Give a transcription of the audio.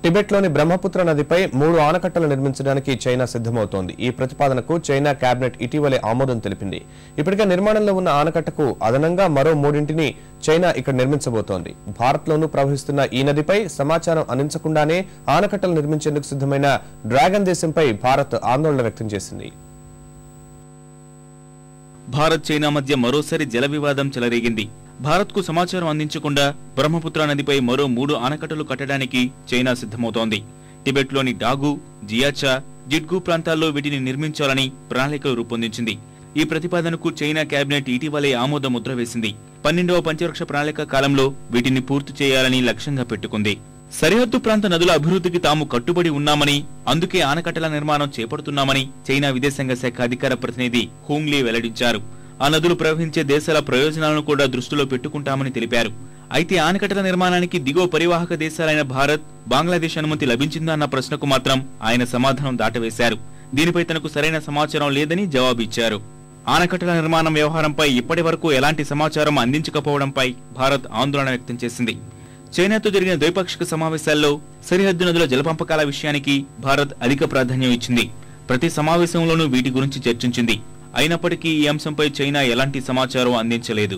టిబెట్లోని బ్రహ్మపుత్ర నదిపై 3 ఆనకట్టలు నిర్మించడానికి చైనా సిద్ధమవుతోంది. ఈ ప్రతిపాదనకు చైనా కేబినెట్ ఇటీవలే ఆమోదం తెలిపింది. ఇప్పటికే నిర్మాణంలో ఉన్న ఆనకట్టకు అదనంగా మరో 3ంటిని చైనా ఇక్కడ నిర్మించబోతోంది. భారత్లోనూ ప్రవహిస్తున్న ఈ నదిపై సమాచారం అందించకుండానే ఆనకట్టలు నిర్మించేందుకు సిద్ధమైన డ్రాగన్ దేశంపై భారత్ ఆందోళన వ్యక్తం చేసింది. భారత్ చైనా మధ్య మరోసారి జల వివాదం చెలరేగింది. భారత్కు సమాచారం అందించకుండా బ్రహ్మపుత్ర నదిపై మరో 3 ఆనకట్టలు కట్టడానికి చైనా సిద్ధమవుతోంది. టిబెట్లోని డాగు, జియాచా, జిడ్గు ప్రాంతాల్లో వీటిని నిర్మించాలని ప్రణాళికలు రూపొందించింది. ఈ ప్రతిపాదనకు చైనా కేబినెట్ ఇటీవలే ఆమోద ముద్ర వేసింది. 12వ పంచవర్ష ప్రణాళిక కాలంలో వీటిని పూర్తి చేయాలని లక్ష్యంగా పెట్టుకుంది. సరిహద్దు ప్రాంత నదుల అభివృద్ధికి తాము కట్టుబడి ఉన్నామని, అందుకే ఆనకట్టల నిర్మాణం చేపడుతున్నామని చైనా విదేశాంగ శాఖ అధికార ప్రతినిధి హూంగ్లీ వెల్లడించారు. ఆ నదులు ప్రవహించే దేశాల ప్రయోజనాలను కూడా దృష్టిలో పెట్టుకుంటామని తెలిపారు. అయితే ఆనకట్టల నిర్మాణానికి దిగువ పరివాహక దేశాలైన భారత్, బంగ్లాదేశ్ అనుమతి లభించిందా అన్న ప్రశ్నకు మాత్రం ఆయన సమాధానం దాటవేశారు. దీనిపై తనకు సరైన సమాచారం లేదని జవాబిచ్చారు. ఆనకట్టల నిర్మాణం వ్యవహారంపై ఇప్పటి వరకు ఎలాంటి సమాచారం అందించకపోవడంపై భారత్ ఆందోళన వ్యక్తం చేసింది. చైనాతో జరిగిన ద్వైపాక్షిక సమావేశాల్లో సరిహద్దు నదుల జలపంపకాల విషయానికి భారత్ అధిక ప్రాధాన్యం ఇచ్చింది. ప్రతి సమావేశంలోనూ వీటి గురించి చర్చించింది. అయినప్పటికీ ఈ అంశంపై చైనా ఎలాంటి సమాచారం అందించలేదు.